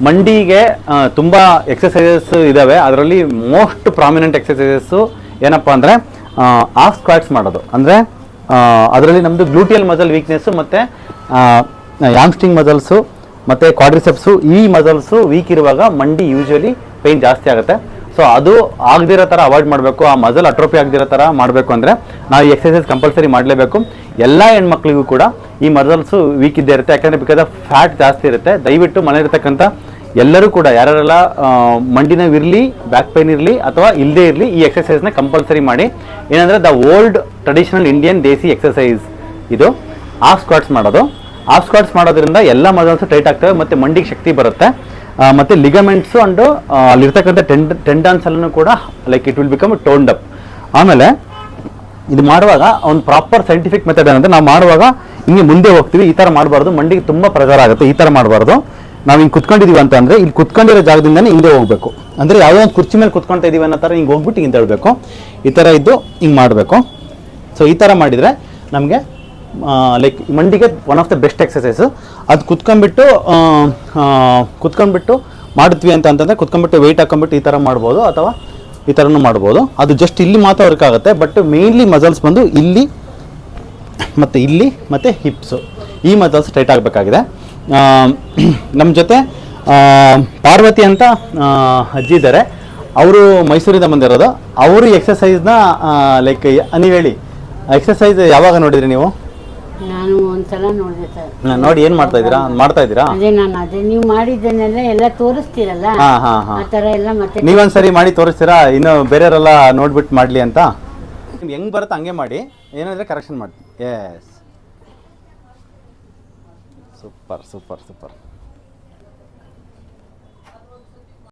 ಮಂಡಿಗೆ ತುಂಬ ಎಕ್ಸಸೈಸಸ್ ಇದ್ದಾವೆ. ಅದರಲ್ಲಿ ಮೋಸ್ಟ್ ಪ್ರಾಮಿನೆಂಟ್ ಎಕ್ಸಸೈಸಸ್ಸು ಏನಪ್ಪ ಅಂದರೆ ಆಫ್ ಸ್ಕ್ವಾಟ್ಸ್ ಮಾಡೋದು. ಅಂದರೆ ಅದರಲ್ಲಿ ನಮ್ಮದು ಗ್ಲೂಟಿಯಲ್ ಮಸಲ್ ವೀಕ್ನೆಸ್ಸು ಮತ್ತು ಯಾಮ್ಸ್ಟಿಂಗ್ ಮಸಲ್ಸು ಮತ್ತು ಕ್ವಾಡ್ರಿಸೆಪ್ಸು ಈ ಮಸಲ್ಸು ವೀಕ್ ಇರುವಾಗ ಮಂಡಿ ಯೂಶ್ವಲಿ ಪೇಯ್ನ್ ಜಾಸ್ತಿ ಆಗುತ್ತೆ. ಸೊ ಅದು ಆಗದಿರೋ ಥರ ಅವಾಯ್ಡ್ ಮಾಡಬೇಕು. ಆ ಮಸಲ್ ಅಟ್ರೋಪಿ ಆಗದಿರೋ ಥರ ಮಾಡಬೇಕು ಅಂದರೆ ನಾವು ಈ ಎಕ್ಸಸೈಸ್ ಕಂಪಲ್ಸರಿ ಮಾಡಲೇಬೇಕು. ಎಲ್ಲ ಹೆಣ್ಮಕ್ಳಿಗೂ ಕೂಡ ಈ ಮಸಲ್ಸು ವೀಕ್ ಇದ್ದೇ ಇರುತ್ತೆ. ಯಾಕಂದರೆ ಬಿಕಾಸ್ ಆಫ್ ಫ್ಯಾಟ್ ಜಾಸ್ತಿ ಇರುತ್ತೆ. ದಯವಿಟ್ಟು ಮನೆ ಇರತಕ್ಕಂಥ ಎಲ್ಲರೂ ಕೂಡ ಯಾರೆಲ್ಲ ಮಂಡಿ ನೋವು ಇರಲಿ, ಬ್ಯಾಕ್ ಪೇನ್ ಇರಲಿ ಅಥವಾ ಇಲ್ಲದೇ ಇರಲಿ ಈ ಎಕ್ಸಸೈಸ್ನ ಕಂಪಲ್ಸರಿ ಮಾಡಿ. ಏನಂದರೆ the old traditional Indian Desi exercise ಇದು ಆಫ್ ಸ್ಕ್ವಾಟ್ಸ್ ಮಾಡೋದು. ಆಫ್ ಸ್ಕ್ವಾಟ್ಸ್ ಮಾಡೋದ್ರಿಂದ ಎಲ್ಲ ಮಸಲ್ಸು ಟೈಟ್ ಆಗ್ತವೆ ಮತ್ತು ಮಂಡಿಗೆ ಶಕ್ತಿ ಬರುತ್ತೆ. ಮತ್ತು ಲಿಗಮೆಂಟ್ಸು ಅಂಡು ಅಲ್ಲಿರ್ತಕ್ಕಂಥ ಟೆಂಡನ್ಸ್ ಎಲ್ಲನೂ ಕೂಡ like it will become toned up. ಆಮೇಲೆ ಇದು ಮಾಡುವಾಗ ಒಂದು ಪ್ರಾಪರ್ ಸೈಂಟಿಫಿಕ್ ಮೆಥಡ್ ಏನಂದರೆ ನಾವು ಮಾಡುವಾಗ ಹಿಂಗೆ ಮುಂದೆ ಹೋಗ್ತೀವಿ, ಈ ಥರ ಮಾಡಬಾರ್ದು. ಮಂಡಿಗೆ ತುಂಬ ಪ್ರೆಷರ್ ಆಗುತ್ತೆ, ಈ ಥರ ಮಾಡಬಾರ್ದು. ನಾವು ಹಿಂಗೆ ಕುತ್ಕೊಂಡಿದ್ದೀವಿ ಅಂತಂದರೆ ಇಲ್ಲಿ ಕುತ್ಕೊಂಡಿರೋ ಜಾಗದಿಂದನೇ ಹಿಂದೆ ಹೋಗಬೇಕು. ಅಂದರೆ ಯಾವುದೋ ಒಂದು ಕುರ್ಚಿ ಮೇಲೆ ಕುತ್ಕೊಳ್ತಾ ಇದ್ದೀವಿ ಅನ್ನೋ ಥರ ಹಿಂಗೆ ಹೋಗ್ಬಿಟ್ಟು ಹಿಂಗೆ ಹೇಳಬೇಕು. ಈ ಥರ ಇದ್ದು ಹಿಂಗೆ ಮಾಡಬೇಕು. ಸೊ ಈ ಥರ ಮಾಡಿದರೆ ನಮಗೆ ಲೈಕ್ ಮಂಡಿಗೆ one of the best exercise. ಅದು ಕುತ್ಕೊಂಡ್ಬಿಟ್ಟು ಮಾಡಿದ್ವಿ ಅಂತಂದರೆ ಕುತ್ಕೊಂಡ್ಬಿಟ್ಟು ವೆಯ್ಟ್ ಹಾಕೊಂಡ್ಬಿಟ್ಟು ಈ ಥರ ಮಾಡ್ಬೋದು ಅಥವಾ ಈ ಥರನೂ ಮಾಡ್ಬೋದು. ಅದು ಜಸ್ಟ್ ಇಲ್ಲಿ ಮಾತ್ರ ವರ್ಕ್ ಆಗುತ್ತೆ. ಬಟ್ ಮೇನ್ಲಿ ಮಸಲ್ಸ್ ಬಂದು ಇಲ್ಲಿ ಮತ್ತು ಇಲ್ಲಿ ಮತ್ತು ಹಿಪ್ಸು, ಈ ಮಸಲ್ಸ್ ಟೈಟ್ ಆಗಬೇಕಾಗಿದೆ. ನಮ್ಮ ಜೊತೆ ಪಾರ್ವತಿ ಅಂತ ಅಜ್ಜಿ ಇದ್ದಾರೆ. ಅವರು ಮೈಸೂರಿಂದ ಬಂದಿರೋದು. ಅವರು ಎಕ್ಸಸೈಸ್ನ ಲೈಕ್ ನೀವು ಹೇಳಿ, ಎಕ್ಸಸೈಸ್ ಯಾವಾಗ ನೋಡಿದ್ರಿ ನೀವು? ನಾನು ಒಂದ್ಸಲ ನೋಡಿದೆ ಸರ್. ನೋಡಿ ಏನು ಮಾಡ್ತಾ ಇದ್ದೀರಾ? ಅದೇ ನೀವು ಮಾಡಿದ್ದನ್ನೆಲ್ಲ ಎಲ್ಲ ತೋರಿಸ್ತೀರಲ್ಲ, ಆ ಥರ ಎಲ್ಲ ಮತ್ತೆ ನೀವೊಂದ್ಸರಿ ಮಾಡಿ ತೋರಿಸ್ತೀರಾ? ಇನ್ನು ಬೇರೆಯವರೆಲ್ಲ ನೋಡ್ಬಿಟ್ಟು ಮಾಡಲಿ ಅಂತ. ನಿಮ್ಗೆ ಹೆಂಗೆ ಬರುತ್ತೆ ಹಂಗೆ ಮಾಡಿ, ಏನಾದರೆ ಕರೆಕ್ಷನ್ ಮಾಡಿ. Yes, super super super.